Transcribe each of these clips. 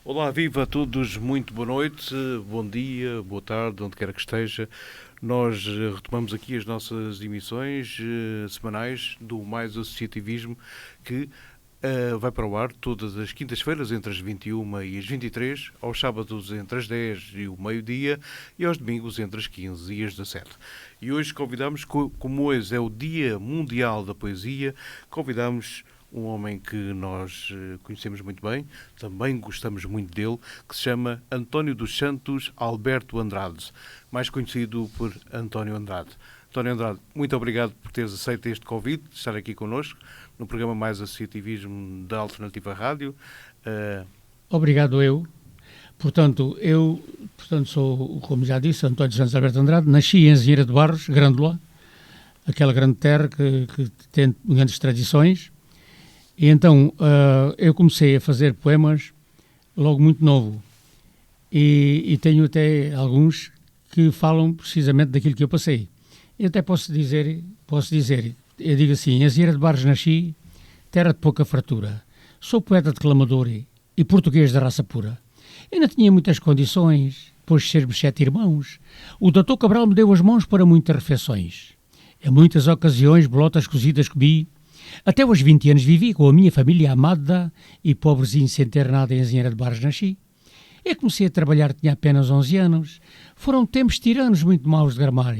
Olá, viva a todos, muito boa noite, bom dia, boa tarde, onde quer que esteja. Nós retomamos aqui as nossas emissões semanais do Mais Associativismo, que vai para o ar todas as quintas-feiras entre as 21 e as 23, aos sábados entre as 10 e o meio-dia e aos domingos entre as 15 e as 17. E hoje convidamos, como hoje é o Dia Mundial da Poesia, convidamos um homem que nós conhecemos muito bem, também gostamos muito dele, que se chama António dos Santos Alberto Andrade, mais conhecido por António Andrade. António Andrade, muito obrigado por teres aceito este convite, de estar aqui connosco, no programa Mais Associativismo da Alternativa Rádio. Obrigado eu. Portanto, sou, como já disse, António dos Santos Alberto Andrade, nasci em Engenheira de Barros, Grândola, aquela grande terra que tem grandes tradições. E então eu comecei a fazer poemas logo muito novo e tenho até alguns que falam precisamente daquilo que eu passei. Eu até posso dizer, eu digo assim, em Engenheira de Barros nasci, terra de pouca fartura, sou poeta declamador e português de raça pura. Eu não tinha muitas condições, pois de sermos 7 irmãos, o doutor Cabral me deu as mãos para muitas refeições. Em muitas ocasiões bolotas cozidas comi. Até aos 20 anos vivi com a minha família amada e pobrezinho sem ter nada em Engenheira de Barros nasci. Eu comecei a trabalhar, tinha apenas 11 anos. Foram tempos tiranos muito maus de gramar.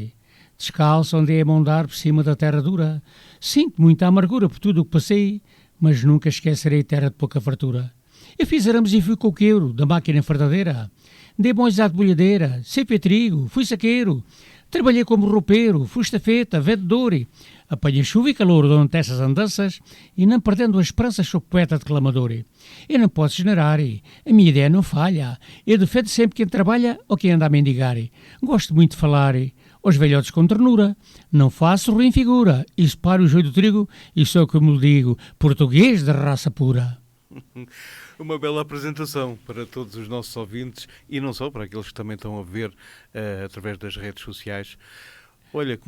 Descalço andei a mondar por cima da terra dura. Sinto muita amargura por tudo o que passei, mas nunca esquecerei terra de pouca fartura. Eu fiz arames e fui coqueiro da máquina fardadeira. Dei bons à bolhadeira, ceipei trigo, fui saqueiro. Trabalhei como roupeiro, fui estafeta, vendedor. Apanhei chuva e calor durante essas andanças e não perdendo as esperanças sou poeta declamador. Eu não posso generar, a minha ideia não falha. Eu defendo sempre quem trabalha ou quem anda a mendigar. Gosto muito de falar aos velhotes com ternura. Não faço ruim figura e separo o joio do trigo e sou, como lhe digo, português de raça pura. Uma bela apresentação para todos os nossos ouvintes e não só, para aqueles que também estão a ver através das redes sociais. Olha,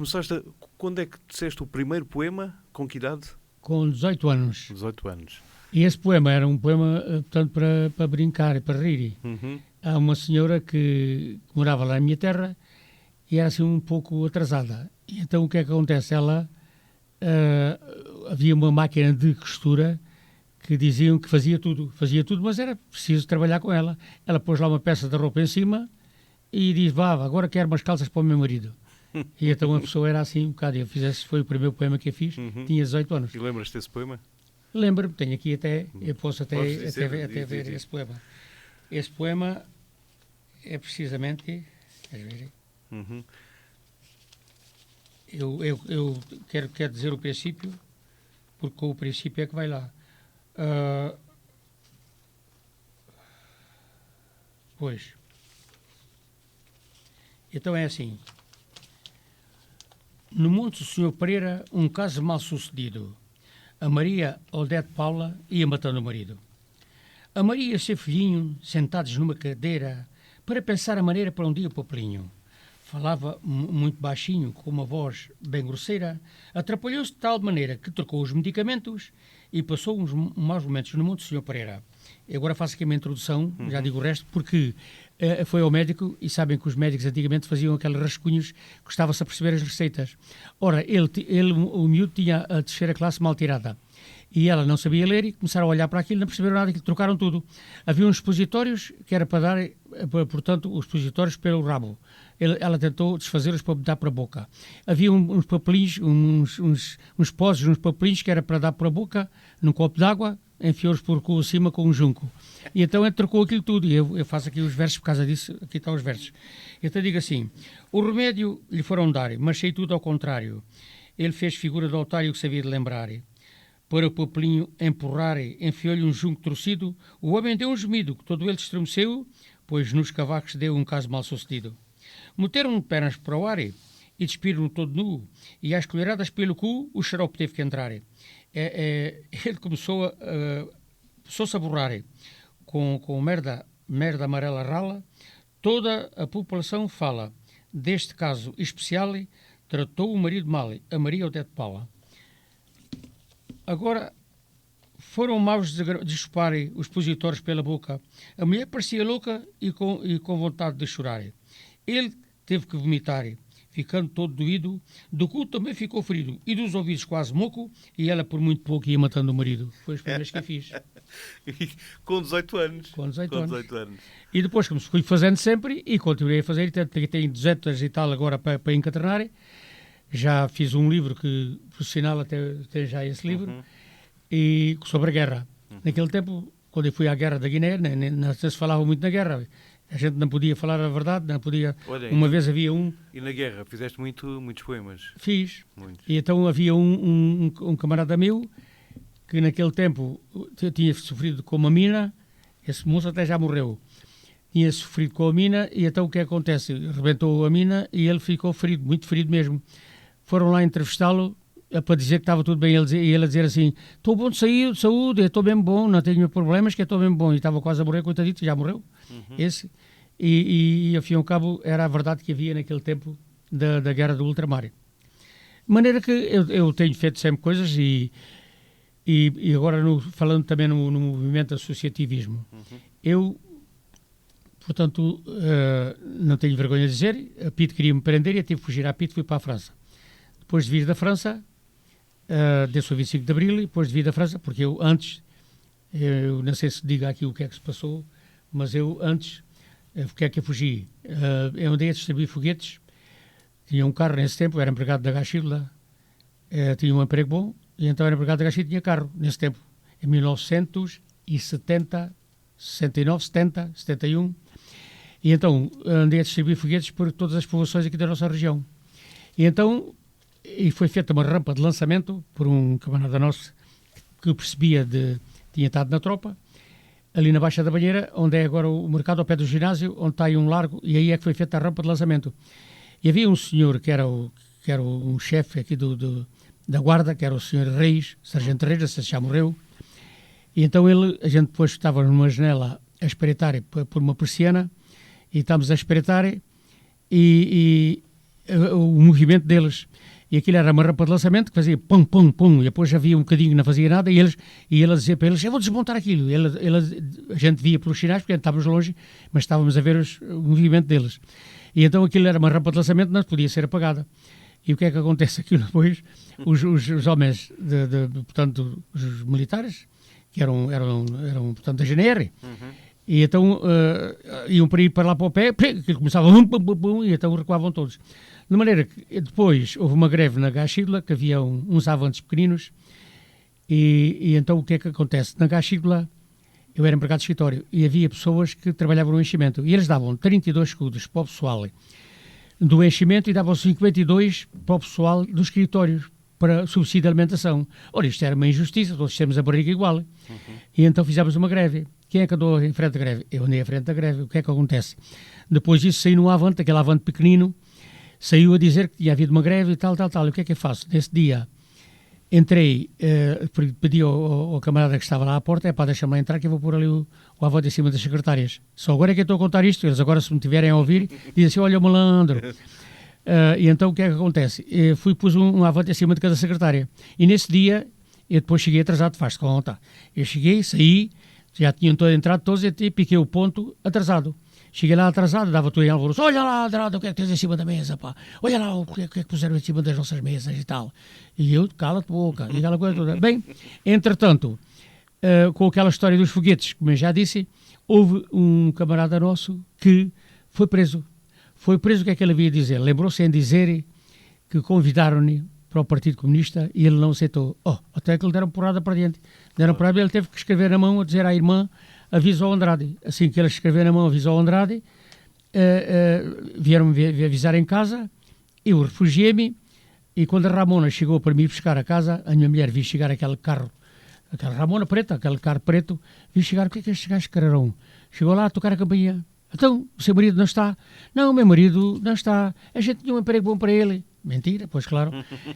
quando é que disseste o primeiro poema? Com que idade? Com 18 anos. 18 anos. E esse poema era um poema, portanto, para brincar e para rir. Uhum. Há uma senhora que morava lá na minha terra e era assim um pouco atrasada. E então o que é que acontece? Ela, havia uma máquina de costura que diziam que fazia tudo, mas era preciso trabalhar com ela. Ela pôs lá uma peça de roupa em cima e diz, agora quero umas calças para o meu marido. E então a pessoa era assim um bocado. Foi o primeiro poema que eu fiz, tinha 18 anos. E lembras-te desse poema? Lembro-me, tenho aqui até, eu posso até ver esse poema. Esse poema é precisamente, eu quero dizer o princípio, porque com o princípio é que vai lá. Pois. Então é assim. No Monte do Senhor Pereira, um caso mal sucedido. A Maria Odete Paula ia matando o marido. A Maria e o seu filhinho, sentados numa cadeira, para pensar a maneira para um dia o papelinho. Falava muito baixinho, com uma voz bem grosseira, atrapalhou-se de tal maneira que trocou os medicamentos e passou uns maus momentos no Monte do Senhor Pereira. Eu agora faço aqui uma introdução, já digo o resto, porque foi ao médico e sabem que os médicos antigamente faziam aqueles rascunhos, gostava-se a perceber as receitas. Ora, o miúdo tinha a terceira classe mal tirada e ela não sabia ler e começaram a olhar para aquilo, não perceberam nada, que trocaram tudo. Havia uns expositórios que era para dar, portanto, os expositórios pelo rabo. Ela tentou desfazê-los para dar para a boca. Havia uns papelinhos, uns poses, uns papelinhos que era para dar para a boca, num copo d'água, enfiou-os por cima com um junco. E então ele trocou aquilo tudo. E eu faço aqui os versos por causa disso. Aqui estão os versos. Então digo assim: o remédio lhe foram dar, mas sei tudo ao contrário. Ele fez figura de otário que sabia de lembrar. Para o papelinho empurrar, enfiou-lhe um junco torcido. O homem deu um gemido, que todo ele estremeceu, pois nos cavacos deu um caso mal sucedido. Meteram-no de pernas para o ar e despiram-no todo nu. E às colheradas pelo cu, o xarope teve que entrar. Ele começou-se a borrar com merda amarela rala. Toda a população fala. Deste caso especial, tratou o marido mal, a Maria Odete Paula. Agora, foram maus de chuparem os expositores pela boca. A mulher parecia louca e com vontade de chorar. Ele teve que vomitar, ficando todo doído. Do cu também ficou ferido e dos ouvidos quase moco, e ela por muito pouco ia matando o marido. Foi as primeiras que eu fiz. Com 18 anos. Com 18 anos. E depois, como fui fazendo sempre, e continuei a fazer, tenho 200 e tal agora para encaternar. Já fiz um livro que, por sinal, até já esse livro, e sobre a guerra. Naquele tempo, quando eu fui à guerra da Guiné, não se falava muito na guerra. A gente não podia falar a verdade, não podia... Olha, uma vez havia um... E na guerra, fizeste muitos poemas? Fiz. Muitos. E então havia um camarada meu que naquele tempo tinha sofrido com uma mina. Esse moço até já morreu. Tinha sofrido com a mina e então o que acontece? Rebentou a mina e ele ficou ferido, muito ferido mesmo. Foram lá entrevistá-lo para dizer que estava tudo bem. E ele a dizer assim, estou bom de saúde, estou bem bom, não tenho problemas, que estou bem bom. E estava quase a morrer, coitadito, já morreu. Esse. E ao fim e ao cabo era a verdade que havia naquele tempo da guerra do ultramar. De maneira que eu tenho feito sempre coisas e agora falando também no movimento associativismo. Eu, portanto, não tenho vergonha de dizer, a PIDE queria-me prender e eu tive que fugir à PIDE, fui para a França. Depois de vir da França, desse o 25 de Abril, e depois de vir da França, porque eu antes, eu não sei se diga aqui o que é que se passou, mas eu antes, o que é que eu fugi? Eu andei a distribuir foguetes, tinha um carro nesse tempo, era empregado da Gachilda, tinha um emprego bom, e então era empregado da Gachilda e tinha carro nesse tempo, em 1970, 69, 70, 71, e então andei a distribuir foguetes por todas as povoações aqui da nossa região. E então, foi feita uma rampa de lançamento por um camarada nosso que percebia tinha estado na tropa, ali na Baixa da Banheira, onde é agora o mercado ao pé do ginásio, onde está aí um largo, e aí é que foi feita a rampa de lançamento. E havia um senhor que era um chefe aqui da guarda, que era o senhor Reis, Sargento Reis, já morreu, e então a gente depois estava numa janela a espreitar por uma persiana, e estávamos a espreitar, e o movimento deles, e aquilo era uma rampa de lançamento que fazia pum, pum, pum, e depois havia um bocadinho que não fazia nada, e ele a dizer para eles, eu vou desmontar aquilo. A gente via pelos sinais, porque estávamos longe, mas estávamos a ver o movimento deles. E então aquilo era uma rampa de lançamento, não podia ser apagada. E o que é que acontece? Aquilo depois, os homens, portanto, os militares, que eram portanto, da GNR, e então iam para ir para lá para o pé, que começava e então recuavam todos. De maneira que depois houve uma greve na Gachídula, que havia uns avantes pequeninos, e então o que é que acontece? Na Gachídula eu era empregado de escritório e havia pessoas que trabalhavam no enchimento e eles davam 32 escudos para o pessoal do enchimento e davam 52 para o pessoal dos escritórios para subsídio de alimentação. Ora, isto era uma injustiça, todos temos a barriga igual. E então fizemos uma greve. Quem é que andou em frente da greve? Eu andei à frente da greve. O que é que acontece? Depois disso saí num avante, aquele avante pequenino, saiu a dizer que tinha havido uma greve e tal. E o que é que eu faço? Nesse dia entrei, pedi ao camarada que estava lá à porta, deixa-me lá entrar que eu vou pôr ali o avante em cima das secretárias. Só agora é que eu estou a contar isto, eles agora se me tiverem a ouvir, dizem assim, olha o malandro. E então o que é que acontece? Pus um avante em cima de cada secretária. E nesse dia, eu depois cheguei atrasado, faz-se conta. Eu cheguei, saí, já tinham entrado todos e piquei o ponto atrasado. Cheguei lá atrasado, dava tudo em alvoroço. Olha lá, Adrado, o que é que tens em cima da mesa, pá? Olha lá, o que é que puseram em cima das nossas mesas e tal. E eu, cala-te boca, e aquela coisa toda. Bem, entretanto, com aquela história dos foguetes, como eu já disse, houve um camarada nosso que foi preso. Foi preso, o que é que ele havia a dizer? Lembrou-se em dizer que convidaram-no para o Partido Comunista e ele não aceitou. Até que lhe deram porrada para diante. Deram porrada, ele teve que escrever na mão, a dizer à irmã, avisa ao Andrade. Assim que ele escreveu na mão, avisa ao Andrade, vieram-me avisar em casa, eu refugiei-me, e quando a Ramona chegou para me ir buscar a casa, a minha mulher viu chegar aquele carro, aquela Ramona preta, aquele carro preto, viu chegar, o que é que estes gajos quererão? Chegou lá a tocar a campainha. Então, o seu marido não está? Não, o meu marido não está. A gente tinha um emprego bom para ele. Mentira, pois claro.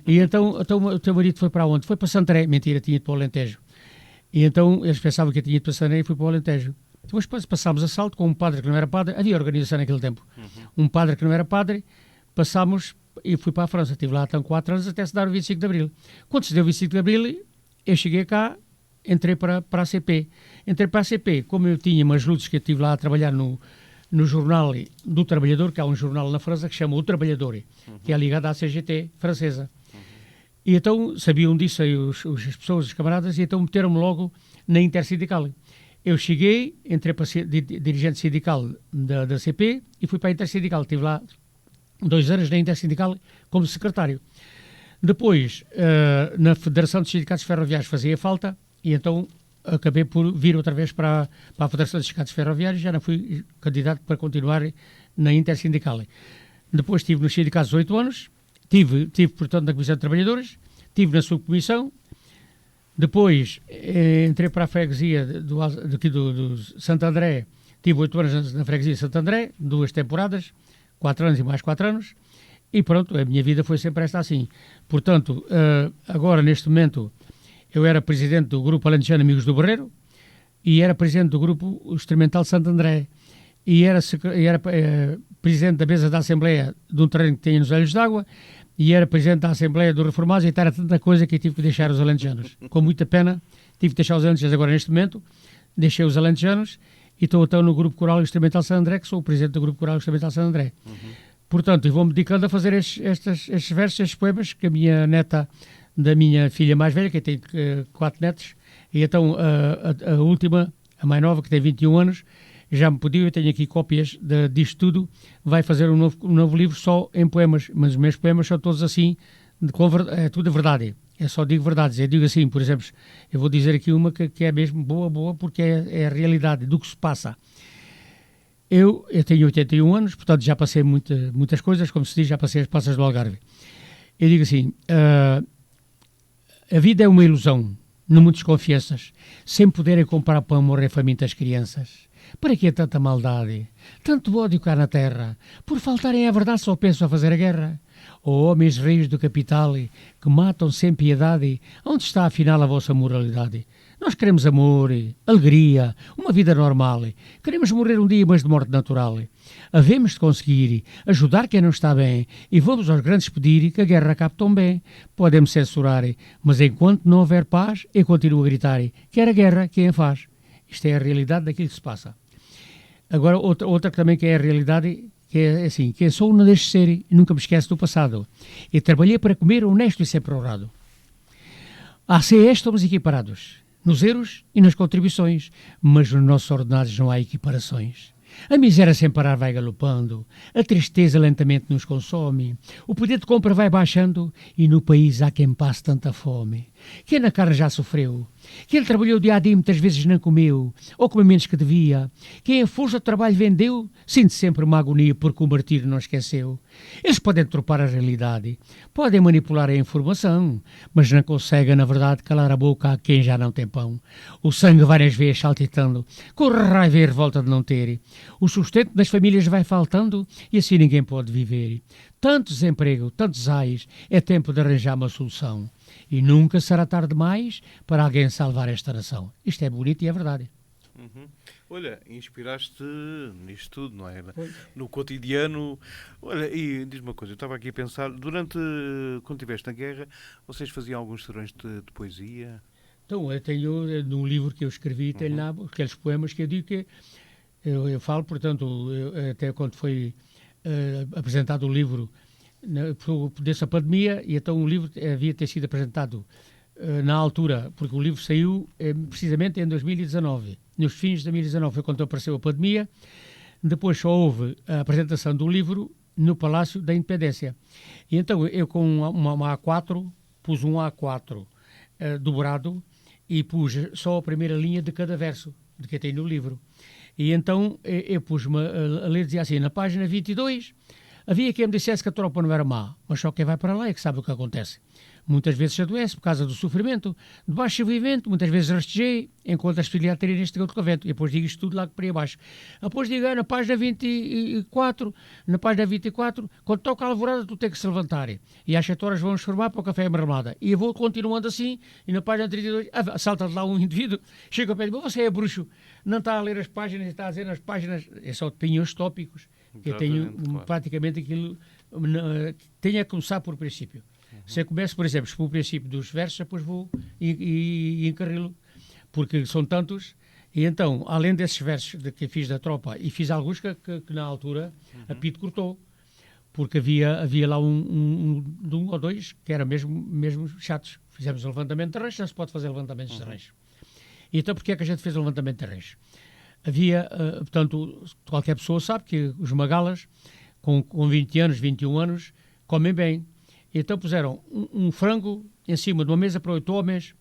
E então o teu marido foi para onde? Foi para Santarém. Mentira, tinha ido para o Alentejo. E então eles pensavam que eu tinha ido para Santarém e fui para o Alentejo. Depois passámos assalto com um padre que não era padre. Havia organização naquele tempo. Um padre que não era padre. Passámos e fui para a França. Estive lá então 4 anos até se dar o 25 de Abril. Quando se deu o 25 de Abril, eu cheguei cá entrei para a CP. Entrei para a CP, como eu tinha umas lutas que eu estive lá a trabalhar no jornal do Trabalhador, que há um jornal na França que se chama O Trabalhador, que é ligado à CGT francesa. E então sabiam disso aí as pessoas, os camaradas, e então meteram-me logo na Intersindical. Eu cheguei, entrei para dirigente sindical da CP e fui para a Intersindical. Estive lá 2 anos na Intersindical como secretário. Depois, na Federação dos Sindicatos Ferroviários fazia falta e então acabei por vir outra vez para a Federação dos Sindicatos Ferroviários e já não fui candidato para continuar na Intersindical. Depois estive nos sindicatos 8 anos, tive portanto, na Comissão de Trabalhadores, estive na subcomissão. Depois entrei para a freguesia do Santo André, tive 8 anos na freguesia de Santo André, 2 temporadas, 4 anos e mais 4 anos, e pronto, a minha vida foi sempre esta assim. Portanto, agora neste momento, eu era presidente do Grupo Alentejano Amigos do Barreiro e era presidente do Grupo Experimental Santo André e era presidente da mesa da Assembleia de um terreno que tinha nos Olhos d'Água e era presidente da Assembleia do Reformados e era tanta coisa que eu tive que deixar os alentejanos. Com muita pena, tive que deixar os alentejanos agora neste momento, deixei os alentejanos e estou então no Grupo Coral Instrumental Santo André, que sou o presidente do Grupo Coral Instrumental Santo André. Portanto, eu vou-me dedicando a fazer estes versos, estes poemas, que a minha neta, da minha filha mais velha, que tem 4 netos, e então a última, a mais nova, que tem 21 anos, já me pediu, eu tenho aqui cópias disto tudo, vai fazer um novo livro só em poemas, mas os meus poemas são todos assim, é tudo a verdade, eu só digo verdades, eu digo assim, por exemplo, eu vou dizer aqui uma que é mesmo boa, porque é a realidade do que se passa. Eu tenho 81 anos, portanto já passei muitas coisas, como se diz, já passei as passas do Algarve. Eu digo assim, a vida é uma ilusão, não muitas confianças, sem poderem comprar pão, morrer famintas crianças. Para que tanta maldade? Tanto ódio cá na terra? Por faltarem à verdade só pensam a fazer a guerra? Ó homens rios do capital, que matam sem piedade, onde está afinal a vossa moralidade? Nós queremos amor, alegria, uma vida normal. Queremos morrer um dia, mas de morte natural. Havemos de conseguir ajudar quem não está bem e vamos aos grandes pedir que a guerra acabe tão bem. Podem-me censurar, mas enquanto não houver paz, eu continuo a gritar. Quer a guerra, quem a faz? Isto é a realidade daquilo que se passa. Agora, outra também que é a realidade, que é assim, que eu sou não deixo de ser e nunca me esqueço do passado. Eu trabalhei para comer honesto e sempre honrado. À CE estamos equiparados, nos euros e nas contribuições, mas nos nossos ordenados não há equiparações. A miséria sem parar vai galopando, a tristeza lentamente nos consome, o poder de compra vai baixando e no país há quem passe tanta fome. Quem na carne já sofreu, quem trabalhou dia a dia muitas vezes não comeu, ou comeu menos que devia, quem a força de trabalho vendeu, sente sempre uma agonia porque o martírio não esqueceu. Eles podem tropar a realidade, podem manipular a informação, mas não conseguem, na verdade, calar a boca a quem já não tem pão. O sangue várias vezes saltitando, corre raiva e revolta de não ter. O sustento das famílias vai faltando e assim ninguém pode viver. Tanto desemprego, tantos ais, é tempo de arranjar uma solução. E nunca será tarde demais para alguém salvar esta nação. Isto é bonito e é verdade. Olha, inspiraste nisto tudo, não é? No cotidiano. Olha, e diz-me uma coisa, eu estava aqui a pensar, quando estiveste na guerra, vocês faziam alguns serões de poesia? Então, eu tenho, no livro que eu escrevi, tenho lá aqueles poemas que eu digo que eu falo, portanto, até quando foi apresentado o livro dessa pandemia, e então o livro havia ter sido apresentado na altura, porque o livro saiu precisamente em 2019, nos fins de 2019 foi quando apareceu a pandemia. Depois só houve a apresentação do livro no Palácio da Independência, e então eu com uma A4 pus um A4 dobrado e pus só a primeira linha de cada verso de que tem no livro, e então eu pus-me a ler, dizia assim, na página 22 havia quem me dissesse que a tropa não era má, mas só quem vai para lá é que sabe o que acontece. Muitas vezes se adoece por causa do sofrimento, de baixo vivimento, muitas vezes rastejei, enquanto a possibilidade de ter neste outro convento. E depois digo isto tudo lá para abaixo. Depois digo, na página 24, quando toca a alvorada, tu tens que se levantar. E às 7 horas vamos formar para o café e marmelada. E eu vou continuando assim, e na página 32, salta de lá um indivíduo, chega ao pé de mim, você é bruxo, não está a ler as páginas, está a dizer nas páginas, é só opiniões tópicos. Eu tenho praticamente aquilo, tenho a começar por princípio. Se eu começo, por exemplo, pelo princípio dos versos, depois vou e encarrilo porque são tantos. E então, além desses versos que fiz da tropa, e fiz alguns que na altura a Pito cortou, porque havia lá de um ou dois que eram mesmo chatos. Fizemos o levantamento de rancho, não se pode fazer levantamentos de rancho. E então, porquê é que a gente fez o levantamento de rancho? Havia, portanto, qualquer pessoa sabe que os magalas, com 20 anos, 21 anos, comem bem. E então puseram um frango em cima de uma mesa para 8 homens,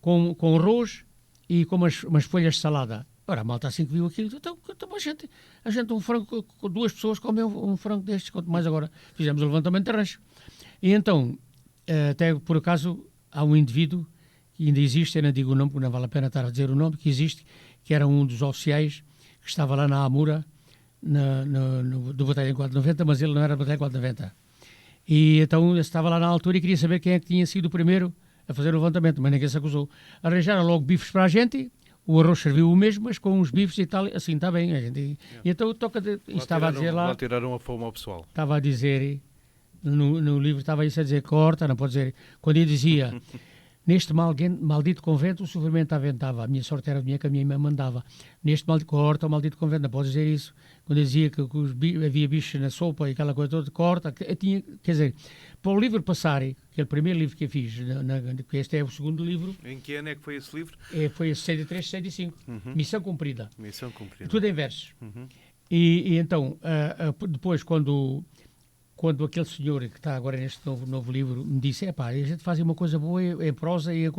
com arroz e com umas folhas de salada. Ora, a malta assim que viu aquilo, então a gente um frango com 2 pessoas comem um frango destes, quanto mais agora fizemos o levantamento de rancho. E então, até por acaso, há um indivíduo que ainda existe, eu não digo o nome, porque não vale a pena estar a dizer o nome, que existe, que era um dos oficiais que estava lá na Amura, do Batalhão 490, mas ele não era do Batalhão 490. E então ele estava lá na altura e queria saber quem é que tinha sido o primeiro a fazer o levantamento, mas ninguém se acusou. Arranjaram logo bifes para a gente, o arroz serviu o mesmo, mas com uns bifes e tal, assim, está bem. E então estava a dizer lá... Lá tiraram a fome ao pessoal. Estava a dizer, no livro estava isso a dizer, corta, não pode dizer, quando ele dizia... Neste maldito convento o sofrimento aventava. A minha sorte era a minha que a minha irmã mandava. Neste corta o maldito convento, não pode dizer isso. Quando eu dizia que havia bichos na sopa e aquela coisa toda, corta. Quer dizer, para o livro passar, que é o primeiro livro que eu fiz, que este é o segundo livro. Em que ano é que foi esse livro? Foi a 63, 65. Missão cumprida. Missão cumprida. Tudo em versos. E então, depois, quando aquele senhor que está agora neste novo livro me disse, a gente faz uma coisa boa em prosa e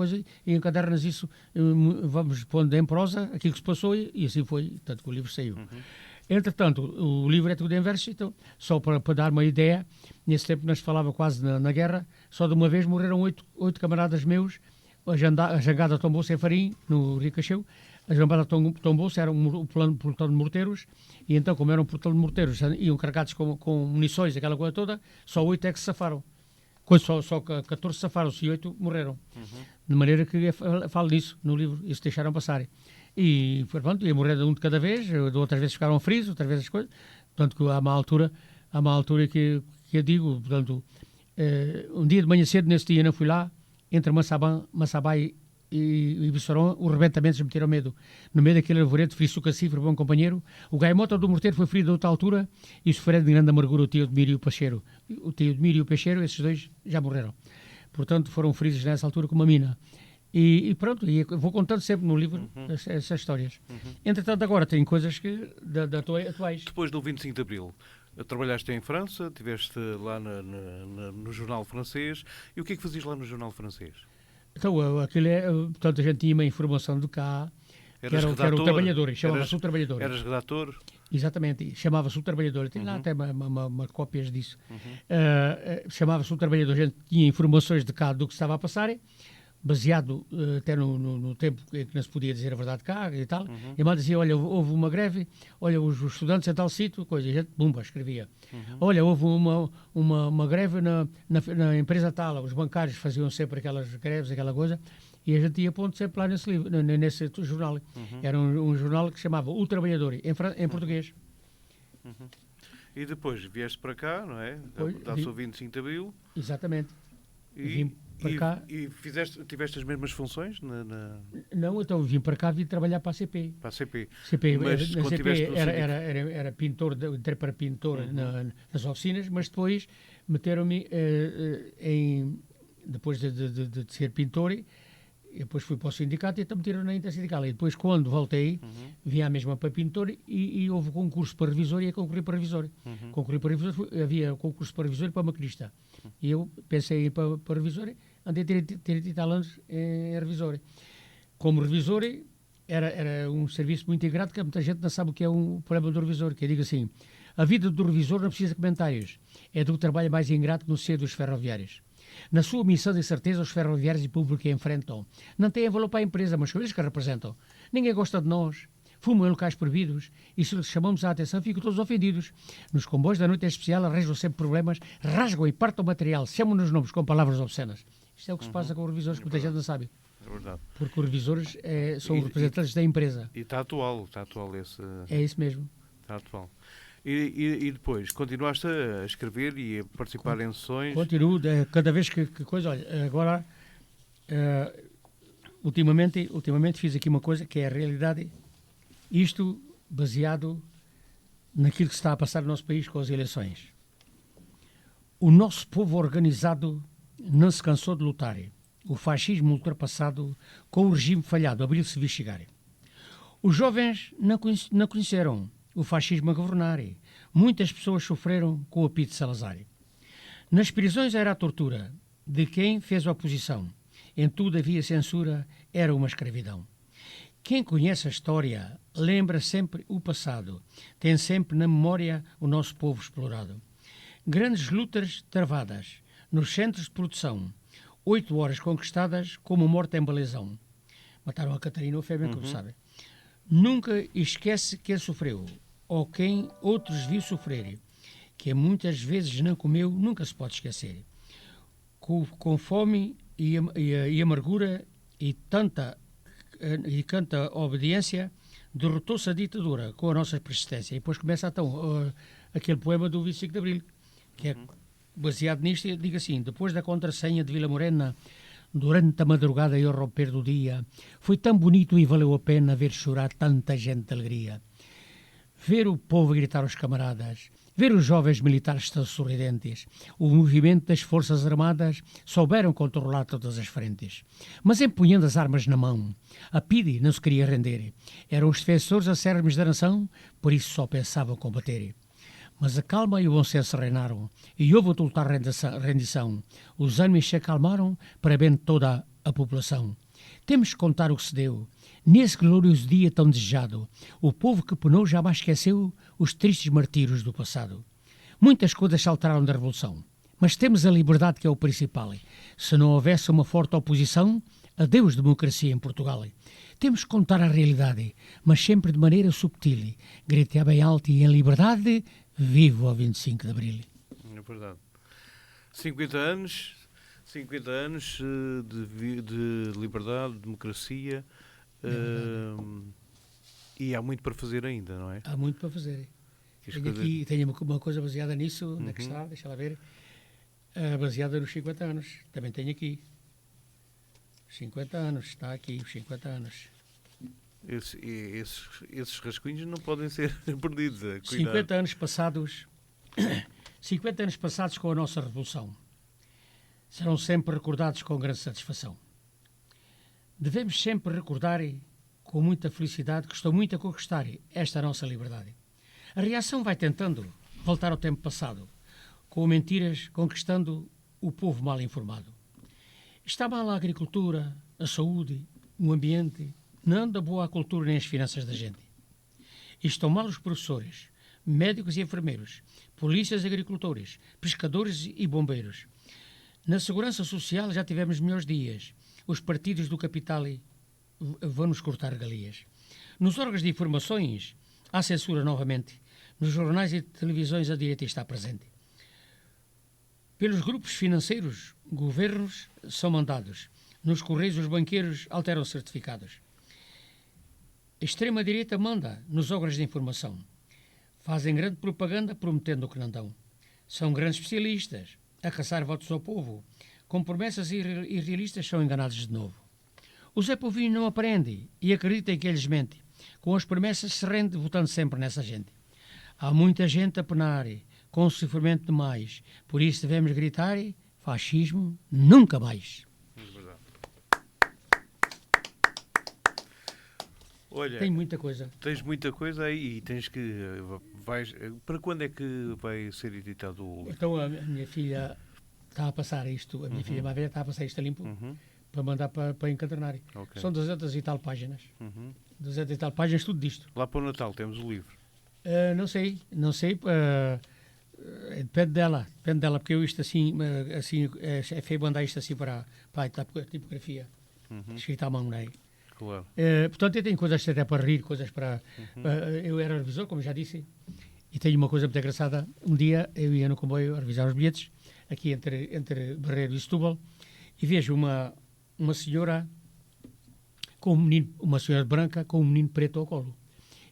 encadernas isso, vamos pondo em prosa aquilo que se passou e assim foi, tanto que o livro saiu. Entretanto, o livro é tudo em verso, então, só para dar uma ideia, nesse tempo nós falava quase na guerra, só de uma vez morreram 8 camaradas meus, a jangada tombou-se em Farim, no Rio Cacheu, a jangada tombou-se, era um pelotão de morteiros, e então, como era um pelotão de morteiros, iam carregados com munições, aquela coisa toda, só 8 é que se safaram. Só 14 safaram-se e 8 morreram. De maneira que eu falo nisso no livro, isso deixaram passar. E, portanto, ia morrer um de cada vez, de outras vezes ficaram frisos, outras vezes as coisas. Portanto, há uma altura que eu digo, portanto, um dia de manhã cedo, nesse dia, não fui lá, entre Massabai e Bissorão, os rebentamentos me meteram medo. No meio daquele arvoredo, feri-se o cacifre, bom companheiro. O gaimota do morteiro foi ferido a outra altura e sofreu de grande amargura o tio Edmírio e o Peixeiro. O tio Edmírio e o Peixeiro, esses dois já morreram. Portanto, foram feridos nessa altura com uma mina. E pronto, e vou contando sempre no livro essas histórias. Entretanto, agora tem coisas atuais. Depois do 25 de Abril, trabalhaste em França, estiveste lá no jornal francês. E o que é que fazias lá no jornal francês? Então, aquilo portanto, a gente tinha uma informação de cá, que era o Trabalhador, chamava-se o Trabalhador. Eras redator? Exatamente, chamava-se o Trabalhador. Tem lá até uma cópias disso. Chamava-se o Trabalhador, a gente tinha informações de cá do que estava a passar, baseado até no tempo em que não se podia dizer a verdade cá e tal. E a malta dizia, olha, houve uma greve, olha, os estudantes em tal sítio, coisa, e a gente, bumba, escrevia. Olha, houve uma greve na empresa tal, os bancários faziam sempre aquelas greves, aquela coisa, e a gente ia ponto sempre lá nesse jornal. Era um jornal que se chamava O Trabalhador, em português. E depois vieste para cá, não é? Dá-se o 25 de Abril. Exatamente. Vim para cá. E tiveste as mesmas funções? Não, então vim para cá, vim trabalhar para a CP. Para a CP. Mas na CP era pintor, entrei para pintor nas oficinas, mas depois meteram-me depois de ser pintor, e depois fui para o sindicato e então meteram na intersindical. E depois, quando voltei, vim à mesma para pintor e houve concurso para revisor e eu concorri para revisor. Concorri para revisor, havia concurso para revisor e para maquinista. E eu pensei em ir para revisor, andei 30 e tal anos em revisor. Como revisor, era um serviço muito ingrato, que muita gente não sabe o que é um problema do revisor, que eu digo assim, a vida do revisor não precisa de comentários, é do trabalho mais ingrato no seio dos ferroviários. Na sua missão de certeza, os ferroviários e público que enfrentam não têm valor para a empresa, mas são eles que a representam. Ninguém gosta de nós, fumam em locais proibidos e se lhes chamamos a atenção ficam todos ofendidos. Nos comboios da noite em especial arranjam sempre problemas, rasgam e partem o material, chamam-nos nomes com palavras obscenas. Isto é o que se passa com os revisores, que muita gente não sabe. É verdade. Porque os revisores são os representantes da empresa. E está atual esse... É isso mesmo. Está atual. E depois, continuaste a escrever e a participar em sessões? Continuo, cada vez que coisa, olha, agora ultimamente fiz aqui uma coisa que é a realidade, isto baseado naquilo que se está a passar no nosso país com as eleições. O nosso povo organizado não se cansou de lutar. O fascismo ultrapassado com o regime falhado abriu-se a chegar. Os jovens não conheceram o fascismo a governar. Muitas pessoas sofreram com o apito de Salazar. Nas prisões era a tortura de quem fez oposição. Em tudo havia censura, era uma escravidão. Quem conhece a história lembra sempre o passado, tem sempre na memória o nosso povo explorado. Grandes lutas travadas nos centros de produção, 8 horas conquistadas como morte em balezão. Mataram a Catarina Ofémia, como sabem. Nunca esquece quem sofreu, ou quem outros viu sofrer, que muitas vezes não comeu, nunca se pode esquecer. Com fome e amargura e tanta obediência, derrotou-se a ditadura com a nossa persistência. E depois começa então aquele poema do 25 de Abril, que é baseado nisto, e digo assim: depois da contrassenha de Vila Morena, durante a madrugada e ao romper do dia, foi tão bonito e valeu a pena ver chorar tanta gente de alegria. Ver o povo gritar aos camaradas, ver os jovens militares tão sorridentes, o movimento das forças armadas souberam controlar todas as frentes. Mas empunhando as armas na mão, a PIDE não se queria render. Eram os defensores acérrimos da nação, por isso só pensavam combater. Mas a calma e o bom senso reinaram, e houve a total rendição. Os ânimos se acalmaram para bem de toda a população. Temos que contar o que se deu. Nesse glorioso dia tão desejado, o povo que penou jamais esqueceu os tristes martírios do passado. Muitas coisas se alteraram da Revolução, mas temos a liberdade que é o principal. Se não houvesse uma forte oposição, adeus democracia em Portugal. Temos que contar a realidade, mas sempre de maneira subtil. Gritar bem alto e em liberdade, vivo ao 25 de Abril. É verdade. 50 anos de liberdade, de democracia, e há muito para fazer ainda, não é? Há muito para fazer. Tenho uma coisa baseada nisso, na que está, deixa lá ver, baseada nos 50 anos. Também tenho aqui. 50 anos, está aqui, os 50 anos. Esses rascunhos não podem ser perdidos. 50 anos passados, 50 anos passados com a nossa Revolução. Serão sempre recordados com grande satisfação. Devemos sempre recordar com muita felicidade que estou muito a conquistar esta nossa liberdade. A reação vai tentando voltar ao tempo passado, com mentiras conquistando o povo mal informado. Está mal a agricultura, a saúde, o ambiente, não anda boa a cultura nem as finanças da gente. E estão mal os professores, médicos e enfermeiros, polícias e agricultores, pescadores e bombeiros. Na segurança social já tivemos melhores dias. Os partidos do capital vão-nos cortar regalias. Nos órgãos de informações há censura novamente. Nos jornais e televisões a direita está presente. Pelos grupos financeiros, governos são mandados. Nos correios os banqueiros alteram certificados. A extrema-direita manda nos órgãos de informação. Fazem grande propaganda prometendo o que não dão. São grandes especialistas a caçar votos ao povo. Com promessas irrealistas são enganados de novo. O Zé Povinho não aprende e acredita em que eles mente. Com as promessas se rende votando sempre nessa gente. Há muita gente a penar, com sofrimento demais. Por isso devemos gritar: fascismo nunca mais. Olha, tem muita coisa. Tens muita coisa aí e tens que... para quando é que vai ser editado o livro? Então a minha filha está a passar isto, a minha filha mais velha está a passar isto a limpo para mandar para encadernar. Okay. São 200 e tal páginas. 200 e tal páginas, tudo disto. Lá para o Natal temos o livro? Não sei. Depende dela, porque eu isto assim é feio mandar isto assim para a tipografia, escrita à mão, não é? Claro. Portanto, eu tenho coisas até para rir, coisas para... eu era revisor, como já disse, e tenho uma coisa muito engraçada. Um dia eu ia no comboio a revisar os bilhetes, aqui entre Barreiro e Setúbal, e vejo uma senhora com um menino, uma senhora branca com um menino preto ao colo.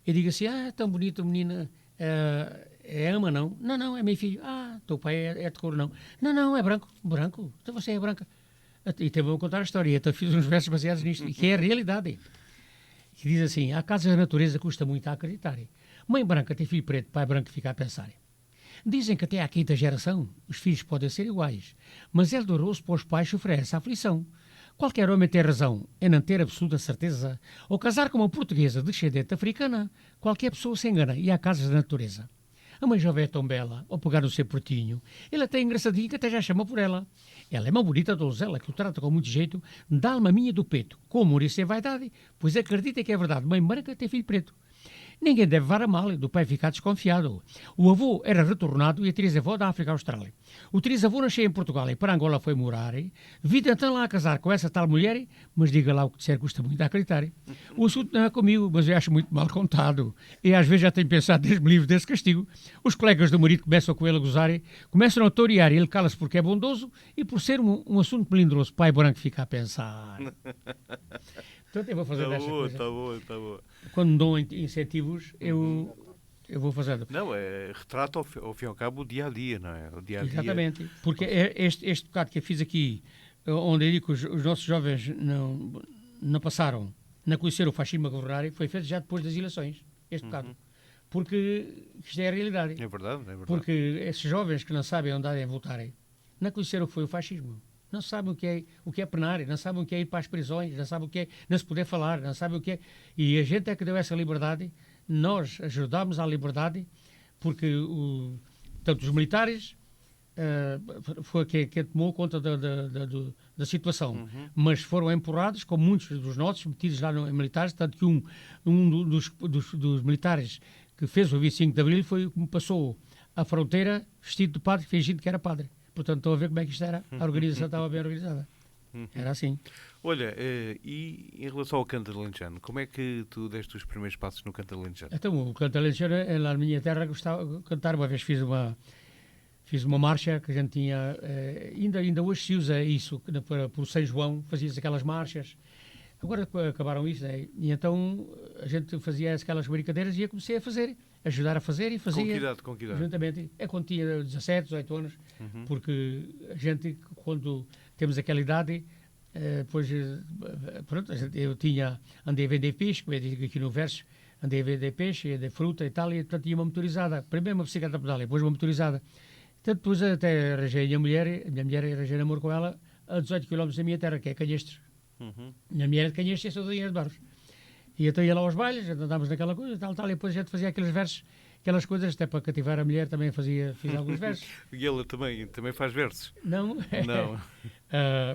Eu digo assim: tão bonito o menino, é ama, não? Não, é meu filho. Teu pai é de cor, não? Não, é branco. Então você é branca. E também vou contar a história. Então fiz uns versos baseados nisto, que é a realidade. Que diz assim: há casos da natureza que custa muito a acreditar. Mãe branca tem filho preto, pai branco fica a pensar. Dizem que até à quinta geração os filhos podem ser iguais, mas é doloroso para os pais sofrer essa aflição. Qualquer homem tem razão em não ter absoluta certeza, ou casar com uma portuguesa descendente africana. Qualquer pessoa se engana e há casos da natureza. A mãe jovem é tão bela, ao pegar no seu portinho, ele até é engraçadinho que até já chama por ela. Ela é uma bonita donzela que o trata com muito jeito, dá-lhe uma minha do peito, com amor e sem vaidade, pois acredita que é verdade, mãe branca tem filho preto. Ninguém deve levar a mal do pai ficar desconfiado. O avô era retornado e a trisavó da África Austral. O trisavô nasceu em Portugal e para Angola foi morar. Vida então lá a casar com essa tal mulher, mas diga lá o que disser, custa muito a acreditar. O assunto não é comigo, mas eu acho muito mal contado. E às vezes já tenho pensado desde me livre desse castigo. Os colegas do marido começam com ele a gozar, começam a torear e ele cala-se porque é bondoso e por ser um assunto melindroso, pai branco fica a pensar. Portanto, eu vou fazer desta coisa. Está boa. Quando me dão incentivos, eu vou fazendo. Não, retrata ao fim e ao cabo o dia-a-dia, não é? O dia-a-dia. Exatamente. Porque este bocado que eu fiz aqui, onde eu digo que os nossos jovens não passaram, não conheceram o fascismo a governar, foi feito já depois das eleições. Este bocado. Porque isto é a realidade. É verdade. Porque esses jovens que não sabem onde devem votarem, não conheceram o que foi o fascismo. Não sabem o que é penar, não sabem o que é ir para as prisões, não sabem o que é não se poder falar, não sabem o que é. E a gente é que deu essa liberdade, nós ajudámos à liberdade, porque tanto os militares foi quem tomou conta da situação, mas foram empurrados, como muitos dos nossos, metidos lá em militares, tanto que um dos militares que fez o 25 de Abril foi o que me passou a fronteira vestido de padre, fingindo que era padre. Portanto, estão a ver como é que isto era. A organização estava bem organizada. Era assim. Olha, e em relação ao canto alentejano, como é que tu deste os primeiros passos no canto alentejano? Então, o canto alentejano, lá na minha terra, gostava de cantar. Uma vez fiz uma marcha que a gente tinha, ainda hoje se usa isso, por São João, fazia-se aquelas marchas. Agora acabaram isso, né? E então a gente fazia aquelas brincadeiras e eu comecei a fazer, ajudar a fazer e fazia. Com que idade? Juntamente, quando tinha 17, 18 anos, porque a gente, quando temos aquela idade, depois, pronto, eu andei a vender peixe, como eu digo aqui no verso, andei a vender peixe, de fruta e tal, e portanto tinha uma motorizada, primeiro uma bicicleta pedal, depois uma motorizada. Portanto, depois até arranjei a minha mulher arranjei namoro com ela a 18 km da minha terra, que é Canhestres. Minha mulher é de Canhestres e eu sou de Inhas de Barros. E então ia lá aos bailes, andámos naquela coisa, tal, e depois a gente fazia aqueles versos, aquelas coisas, até para cativar a mulher também fiz alguns versos. E ela também faz versos? Não. Não.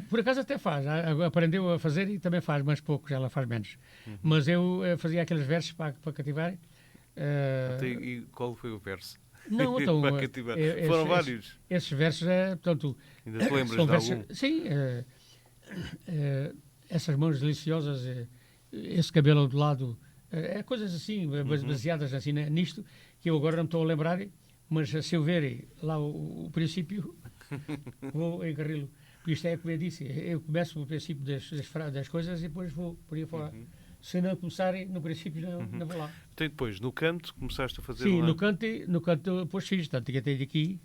Por acaso até faz, aprendeu a fazer e também faz, mas poucos, ela faz menos. Mas eu fazia aqueles versos para cativar. E qual foi o verso? Não, então... para cativar? Foram vários? Esses versos, portanto... Ainda te lembras de versos, algum? Sim, essas mãos deliciosas, esse cabelo do lado, coisas assim, baseadas assim nisto, que eu agora não me estou a lembrar, mas se eu ver lá o princípio, vou encarrilo. Porque isto é como eu disse, eu começo no princípio das coisas e depois vou por aí fora. Se não começarem, no princípio não vou lá. Então depois, no canto, começaste a fazer Sim, lá? no canto depois fiz, tanto que eu tenho aqui,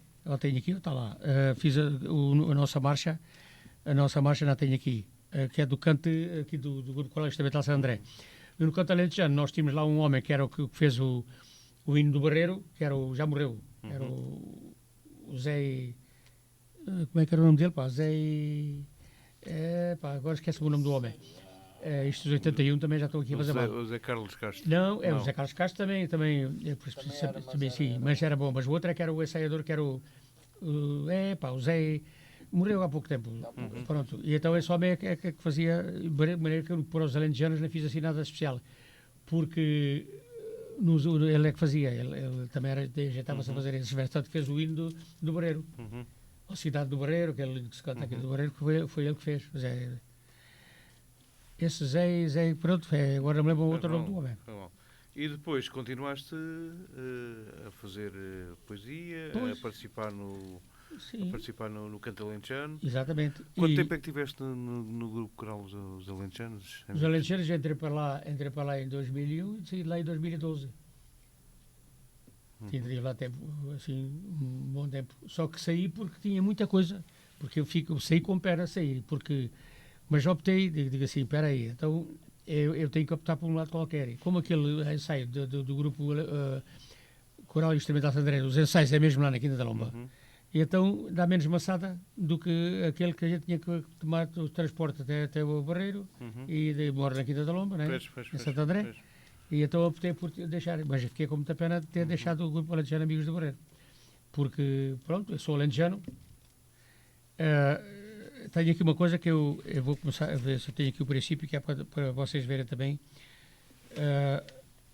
está lá. Fiz a nossa marcha não tenho aqui, que é do canto aqui do Grupo Colégio Estabental São André. E no canto alentejano nós tínhamos lá um homem que era o que fez o hino do Barreiro, que era já morreu, era o Zé, como é que era o nome dele, pá? Zé, agora esquece o nome do homem. Isto dos 81 também já estou aqui a fazer mal. O Zé Carlos Castro. Não, o Zé Carlos Castro também sim, mas era bom. Mas o outro é que era o ensaiador, que era o Zé, morreu há pouco tempo. Pronto. E então esse homem é que fazia, de maneira que eu, para os alentejanos, não fiz assim nada especial. Porque ele é que fazia, ele também ajeitava-se a fazer esses versos, tanto que fez o hino do Barreiro. A cidade do Barreiro, aquele que se canta aqui do Barreiro, que foi ele que fez. Esse Zé, pronto, agora me lembro outro nome do homem. E depois continuaste a fazer poesia, a participar no canto alentejano. Exatamente. Quanto tempo é que tiveste no grupo coral Os Alentejanos? Os Alentejanos entrei para lá em 2001 e saí de lá em 2012. Tinha lá tempo, assim, um bom tempo. Só que saí porque tinha muita coisa. porque eu saí com pena a sair, mas optei, digo assim, espera aí, então eu tenho que optar por um lado qualquer. E como aquele ensaio do grupo Coral Instrumental de André, os ensaios é mesmo lá na Quinta da Lomba, e então dá menos maçada do que aquele que a gente tinha que tomar o transporte até o Barreiro e moro na Quinta da Lomba, né? Em Santo André. E então optei por deixar, mas fiquei com muita pena de ter deixado o grupo Alentejano Amigos do Barreiro. Porque, pronto, eu sou alentejano. Tenho aqui uma coisa que eu vou começar a ver se eu tenho aqui o princípio, que é para vocês verem também.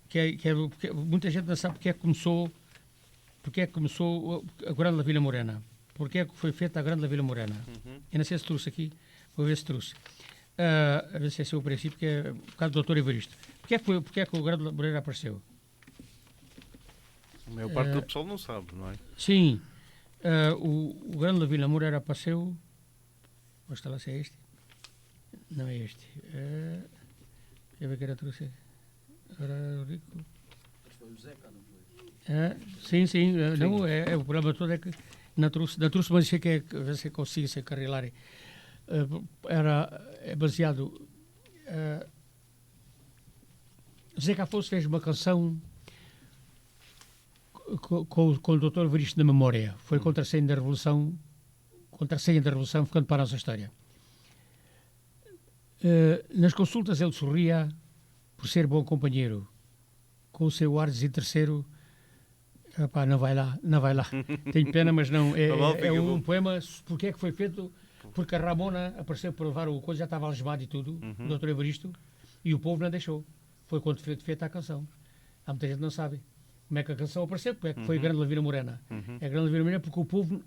Porque muita gente não sabe porque é que começou a Grande La Vila Morena. Porque é que foi feita a Grande La Vila Morena. Eu não sei se trouxe aqui, vou ver se trouxe. A ver se esse é o princípio, que é por causa do Dr. Evaristo. Porque é que o Grande La Morena apareceu? A maior parte do pessoal não sabe, não é? Sim. O Grande La Vila Morena apareceu... Vou estar lá se é este. Não é este. Quer ver que era trouxe? Agora o Rico. Foi o Zeca, não foi? Sim. Não, o problema todo é que não trouxe, mas sei que ver se consigo se carregar. É baseado. Zeca Afonso fez uma canção com o Dr. Evaristo na memória. Foi contra a senha da Revolução, ficando para a nossa história. Nas consultas ele sorria por ser bom companheiro, com o seu ar desinteresseiro. Epá, não vai lá. Tenho pena, mas não. É um poema. Porque é que foi feito? Porque a Ramona apareceu para levar o coisa, já estava algemado e tudo, o Dr. Evaristo, e o povo não deixou. Foi quando foi feita a canção. Há muita gente que não sabe como é que a canção apareceu, como é que foi a Grande La Vila Morena. É a Grande La Vila Morena porque o povo,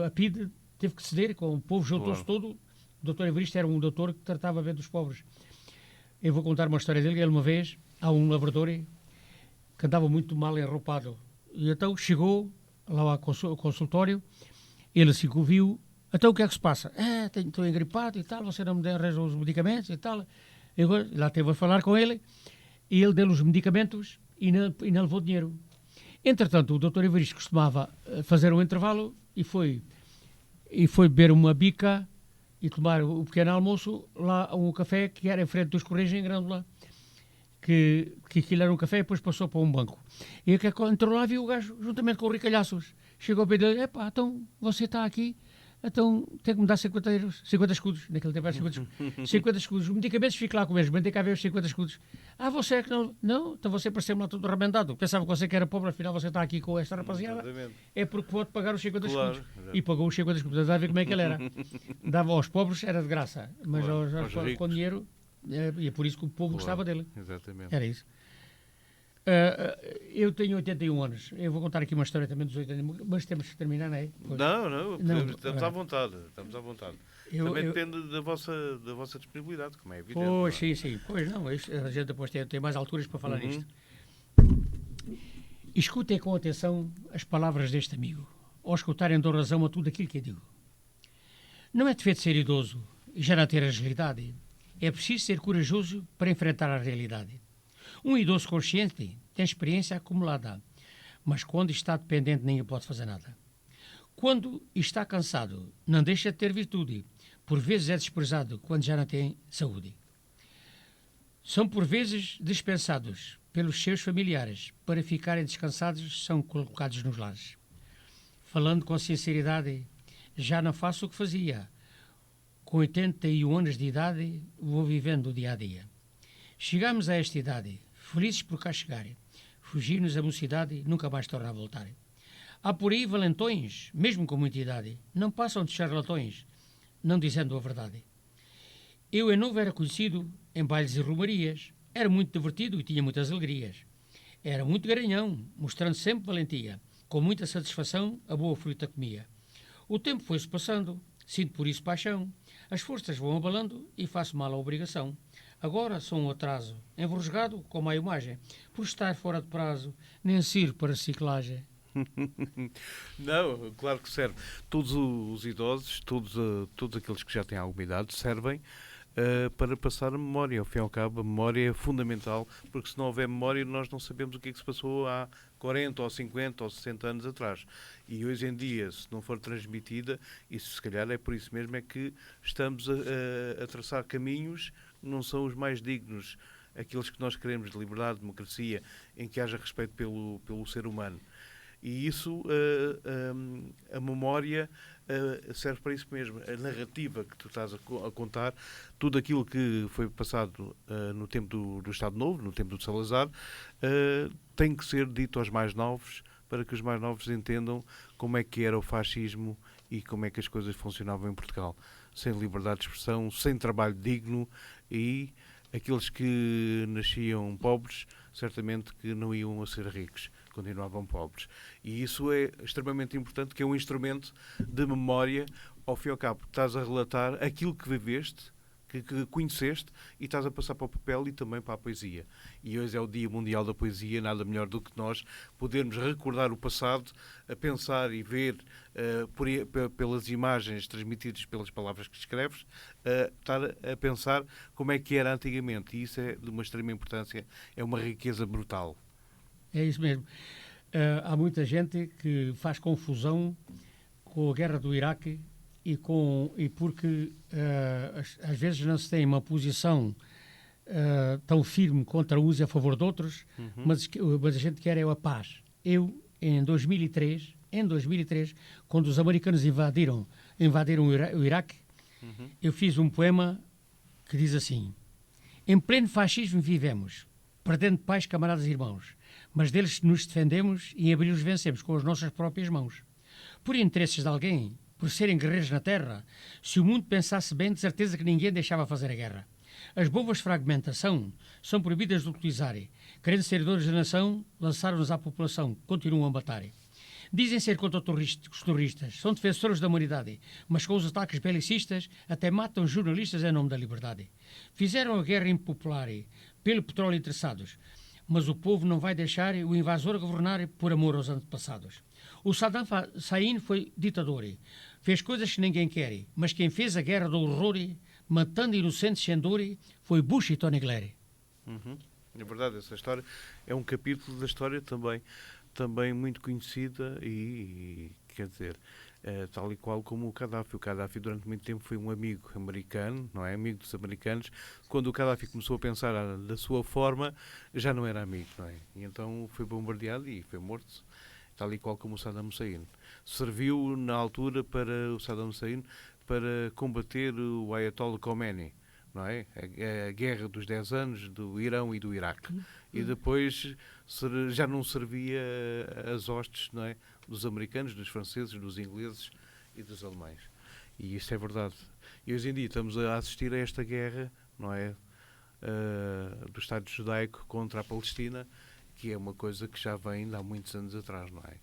a PIDE, teve que ceder, o povo juntou-se todo. O Dr. Evaristo era um doutor que tratava bem dos pobres. Eu vou contar uma história dele. Ele, uma vez, há um lavrador que andava muito mal enroupado. E então chegou lá ao consultório, ele assim que o viu. Então o que é que se passa? Estou engripado e tal, você não me arranja os medicamentos e tal. Eu lá teve a falar com ele, e ele deu os medicamentos e não levou dinheiro. Entretanto, o Dr. Evaristo costumava fazer um intervalo e foi beber uma bica e tomar o pequeno almoço lá a um café que era em frente dos Correios em Grândola, que aquilo era um café e depois passou para um banco. E entrou lá e viu o gajo juntamente com o Ricalhaços. Chegou ao pé dele: então você está aqui, então tem que me dar 50 escudos. Naquele tempo era 50 escudos. Os medicamentos ficam lá com eles, mas tem que haver os 50 escudos. Você é que não? Não, então você pareceu-me lá todo remendado. Pensava que você que era pobre, afinal você está aqui com esta rapaziada. É porque pode pagar os 50 escudos. E pagou os 50 escudos. Estás a ver como é que ele era? Dava aos pobres, era de graça, mas com dinheiro, e é por isso que o povo gostava dele. Exatamente. Era isso. Eu tenho 81 anos. Eu vou contar aqui uma história também dos 80, mas temos que terminar, não é? Pois. Não, estamos à vontade. Também depende da vossa disponibilidade, como é evidente. Pois, sim. Pois não, a gente depois tem mais alturas para falar disto. Escutem com atenção as palavras deste amigo. Ao escutarem, dou razão a tudo aquilo que eu digo. Não é defeito ser idoso e já não ter agilidade. É preciso ser corajoso para enfrentar a realidade. Um idoso consciente tem experiência acumulada, mas quando está dependente nem pode fazer nada. Quando está cansado, não deixa de ter virtude. Por vezes é desprezado quando já não tem saúde. São por vezes dispensados pelos seus familiares. Para ficarem descansados, são colocados nos lares. Falando com sinceridade, já não faço o que fazia. Com 81 anos de idade, vou vivendo o dia a dia. Chegamos a esta idade, felizes por cá chegarem. Fugir-nos a mocidade, nunca mais torna a voltar. Há por aí valentões, mesmo com muita idade, não passam de charlatões, não dizendo a verdade. Eu em novo era conhecido em bailes e romarias, era muito divertido e tinha muitas alegrias. Era muito garanhão, mostrando sempre valentia, com muita satisfação a boa fruta comia. O tempo foi-se passando, sinto por isso paixão, as forças vão abalando e faço mal à obrigação. Agora sou um atraso, enverrujado com má imagem, por estar fora de prazo, nem sirvo para reciclagem. Não, claro que serve. Todos os idosos, todos aqueles que já têm alguma idade, servem para passar a memória. Ao fim e ao cabo, a memória é fundamental, porque se não houver memória, nós não sabemos o que é que se passou há 40 ou 50 ou 60 anos atrás. E hoje em dia, se não for transmitida, isso se calhar é por isso mesmo é que estamos a traçar caminhos que não são os mais dignos, aqueles que nós queremos, de liberdade, de democracia, em que haja respeito pelo ser humano. E isso, a memória serve para isso mesmo. A narrativa que tu estás a contar, tudo aquilo que foi passado no tempo do Estado Novo, no tempo do Salazar, tem que ser dito aos mais novos, para que os mais novos entendam como é que era o fascismo e como é que as coisas funcionavam em Portugal. Sem liberdade de expressão, sem trabalho digno, e aqueles que nasciam pobres, certamente que não iam a ser ricos, continuavam pobres. E isso é extremamente importante, que é um instrumento de memória. Ao fim e ao cabo, estás a relatar aquilo que viveste, que conheceste, e estás a passar para o papel e também para a poesia. E hoje é o Dia Mundial da Poesia, nada melhor do que nós podermos recordar o passado, a pensar e ver pelas imagens transmitidas pelas palavras que escreves, estar a pensar como é que era antigamente. E isso é de uma extrema importância, é uma riqueza brutal. É isso mesmo. Há muita gente que faz confusão com a guerra do Iraque e porque às vezes não se tem uma posição tão firme contra uns e a favor de outros, mas a gente quer é a paz. Eu, em 2003, quando os americanos invadiram o Iraque, eu fiz um poema que diz assim: em pleno fascismo vivemos, perdendo pais, camaradas e irmãos, mas deles nos defendemos e em abril os vencemos com as nossas próprias mãos. Por interesses de alguém, por serem guerreiros na terra, se o mundo pensasse bem, de certeza que ninguém deixava fazer a guerra. As bombas de fragmentação são proibidas de utilizar. Querendo ser dores da nação, lançaram-nos à população, continuam a matar. Dizem ser contra os terroristas, são defensores da humanidade, mas com os ataques belicistas até matam jornalistas em nome da liberdade. Fizeram a guerra impopular, pelo petróleo interessados, mas o povo não vai deixar o invasor governar por amor aos antepassados. O Saddam Hussein foi ditador, fez coisas que ninguém quer, mas quem fez a guerra do horror, matando inocentes sem dor, foi Bush e Tony Blair. É verdade, essa história é um capítulo da história também muito conhecida e quer dizer, tal e qual como o Gaddafi. O Gaddafi durante muito tempo foi um amigo americano, não é? Amigo dos americanos. Quando o Gaddafi começou a pensar da sua forma, já não era amigo, não é? E então foi bombardeado e foi morto, tal e qual como o Saddam Hussein. Serviu na altura para o Saddam Hussein para combater o Ayatollah Khomeini, não é? A guerra dos 10 anos do Irão e do Iraque. E depois já não servia as hostes, não é? Dos americanos, dos franceses, dos ingleses e dos alemães. E isso é verdade. E hoje em dia estamos a assistir a esta guerra, não é? Do Estado judaico contra a Palestina, que é uma coisa que já vem de há muitos anos atrás, não é?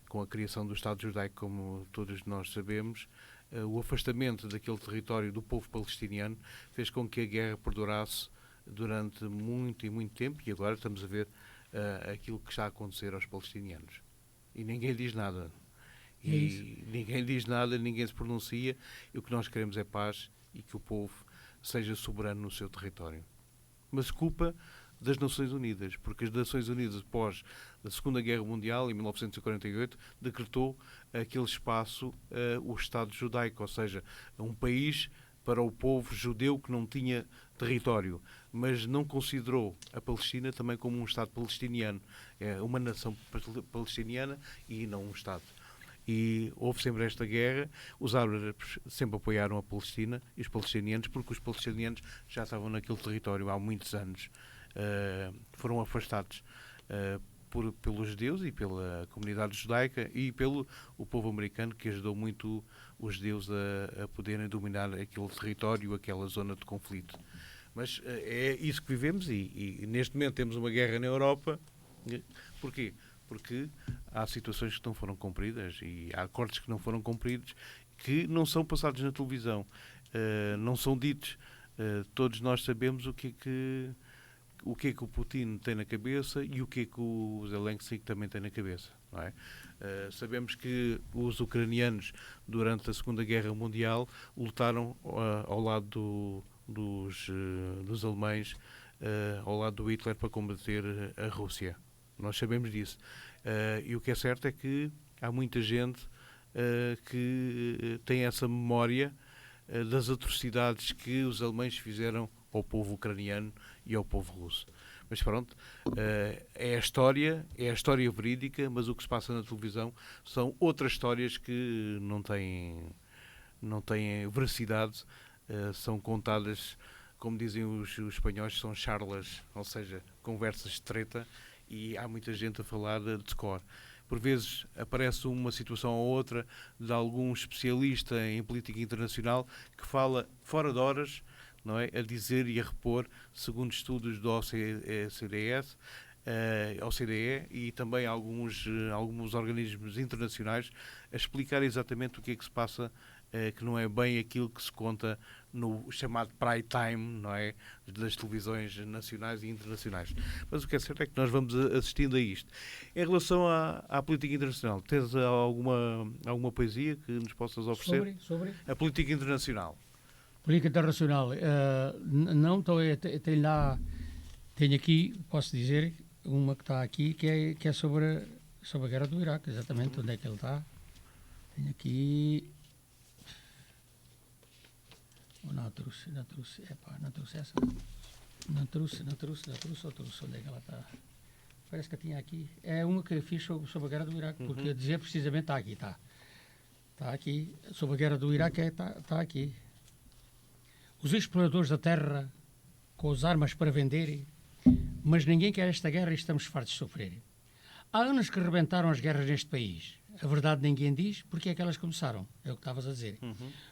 Com a criação do Estado judaico, como todos nós sabemos, o afastamento daquele território do povo palestiniano fez com que a guerra perdurasse durante muito e muito tempo, e agora estamos a ver aquilo que está a acontecer aos palestinianos. E ninguém diz nada. Ninguém diz nada, ninguém se pronuncia, e o que nós queremos é paz e que o povo seja soberano no seu território. Mas culpa das Nações Unidas, porque as Nações Unidas, após a Segunda Guerra Mundial, em 1948, decretou aquele espaço, o Estado judaico, ou seja, um país para o povo judeu que não tinha território, mas não considerou a Palestina também como um Estado palestiniano. É uma nação palestiniana e não um Estado. E houve sempre esta guerra, os árabes sempre apoiaram a Palestina e os palestinianos, porque os palestinianos já estavam naquele território há muitos anos. Foram afastados pelos judeus e pela comunidade judaica e pelo o povo americano, que ajudou muito os judeus a poderem dominar aquele território, aquela zona de conflito. Mas é isso que vivemos e neste momento temos uma guerra na Europa. Porquê? Porque há situações que não foram cumpridas e há acordos que não foram cumpridos, que não são passados na televisão, não são ditos. Todos nós sabemos o que é que o Putin tem na cabeça e o que é que o Zelensky também tem na cabeça, não é? Sabemos que os ucranianos, durante a Segunda Guerra Mundial, lutaram ao lado dos alemães ao lado do Hitler para combater a Rússia. Nós sabemos disso. E o que é certo é que há muita gente que tem essa memória das atrocidades que os alemães fizeram ao povo ucraniano e ao povo russo. Mas pronto, é a história verídica, mas o que se passa na televisão são outras histórias que não têm veracidade, são contadas, como dizem os espanhóis, são charlas, ou seja, conversas de treta, e há muita gente a falar de cor. Por vezes aparece uma situação ou outra de algum especialista em política internacional que fala fora de horas, não é? A dizer e a repor, segundo estudos do OCDE e também alguns organismos internacionais, a explicar exatamente o que é que se passa, que não é bem aquilo que se conta no chamado prime time, não é? Das televisões nacionais e internacionais. Mas o que é certo é que nós vamos assistindo a isto. Em relação à política internacional, tens alguma poesia que nos possas oferecer? Sobre? A política internacional. Política internacional. Não, tenho aqui, posso dizer, uma que está aqui, que é sobre a guerra do Iraque, exatamente, onde é que ele está. Tenho aqui... Não trouxe essa. Não trouxe, onde é que ela está? Parece que eu tinha aqui. É uma que eu fiz sobre a guerra do Iraque, porque dizer precisamente está aqui, está. Está aqui, sobre a guerra do Iraque, está aqui. Os exploradores da terra, com as armas para vender, mas ninguém quer esta guerra e estamos fartos de sofrer. Há anos que rebentaram as guerras neste país. A verdade ninguém diz porque é que elas começaram. É o que estavas a dizer.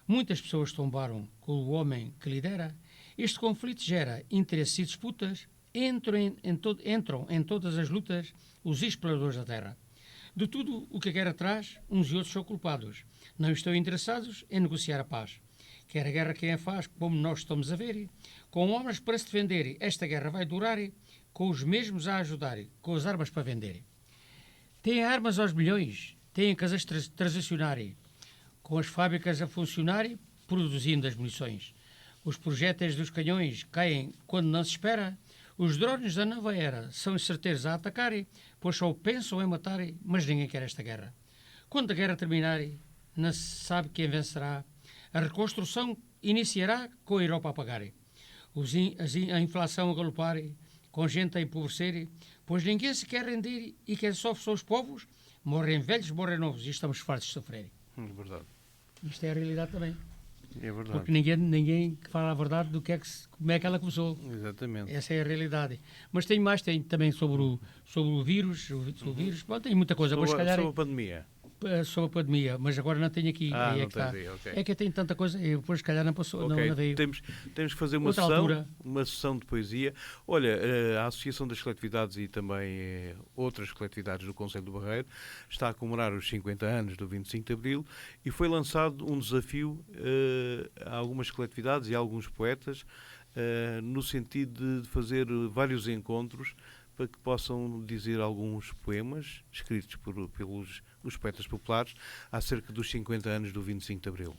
Muitas pessoas tombaram com o homem que lidera. Este conflito gera interesses e disputas. Entram em todas as lutas os exploradores da terra. De tudo o que a guerra traz, uns e outros são culpados. Não estão interessados em negociar a paz. Quer a guerra quem a faz, como nós estamos a ver, com homens para se defender. Esta guerra vai durar, com os mesmos a ajudar, com as armas para vender. Têm armas aos milhões, têm casas transacionar, com as fábricas a funcionar, produzindo as munições. Os projéteis dos canhões caem quando não se espera. Os drones da nova era são certeiros a atacar, pois só pensam em matar, mas ninguém quer esta guerra. Quando a guerra terminar, não se sabe quem vencerá. A reconstrução iniciará com a Europa a pagar. A inflação a galopar, com gente a empobrecer, pois ninguém se quer render e quem sofre são os povos. Morrem velhos, morrem novos e estamos fartos de sofrer. É verdade. Isto é a realidade também. É verdade. Porque ninguém fala a verdade do como é que ela começou. Exatamente. Essa é a realidade. Mas tem também sobre o vírus. Bom, tem muita coisa. Sobre, mas, se calhar, sobre a pandemia. Sobre a pandemia, mas agora não tenho aqui. Aí é que está. Aí, okay. É que eu tenho tanta coisa, e depois se calhar não passou. Okay. Não veio. Temos que fazer uma sessão de poesia. Olha, a Associação das Coletividades e também outras coletividades do Concelho do Barreiro está a comemorar os 50 anos do 25 de Abril e foi lançado um desafio a algumas coletividades e a alguns poetas no sentido de fazer vários encontros para que possam dizer alguns poemas escritos pelos os poetas populares acerca dos 50 anos do 25 de Abril.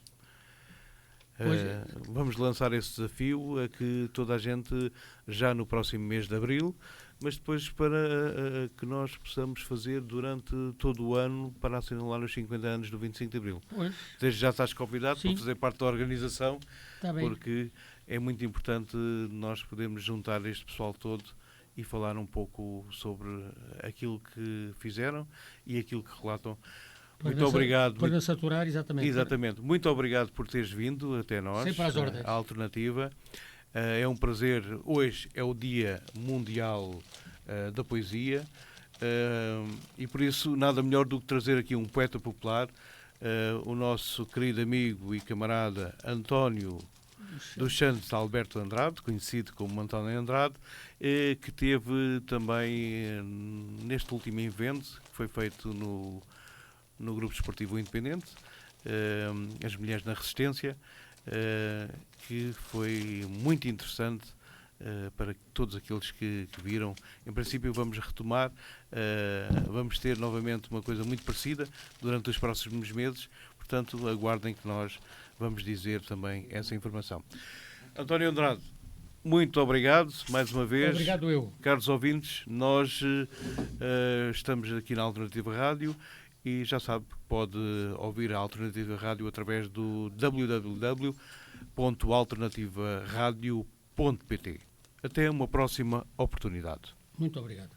Vamos lançar esse desafio a que toda a gente, já no próximo mês de Abril, mas depois para que nós possamos fazer durante todo o ano para assinalar os 50 anos do 25 de Abril. Desde já estás convidado para fazer parte da organização, porque é muito importante nós podermos juntar este pessoal todo e falar um pouco sobre aquilo que fizeram e aquilo que relatam. Muito obrigado. Para nos saturar, exatamente. Exatamente. Muito obrigado por teres vindo até nós. Sempre às ordens. A Alternativa. É um prazer. Hoje é o Dia Mundial da Poesia e por isso nada melhor do que trazer aqui um poeta popular, o nosso querido amigo e camarada António dos Santos Alberto Andrade, conhecido como António Andrade, que teve também neste último evento que foi feito no Grupo Desportivo Independente, As Mulheres na Resistência, que foi muito interessante para todos aqueles que viram. Em princípio vamos retomar, vamos ter novamente uma coisa muito parecida durante os próximos meses, portanto aguardem que nós vamos dizer também essa informação. António Andrade, muito obrigado mais uma vez. Obrigado eu. Caros ouvintes, nós estamos aqui na Alternativa Rádio e já sabe que pode ouvir a Alternativa Rádio através do www.alternativaradio.pt. Até uma próxima oportunidade. Muito obrigado.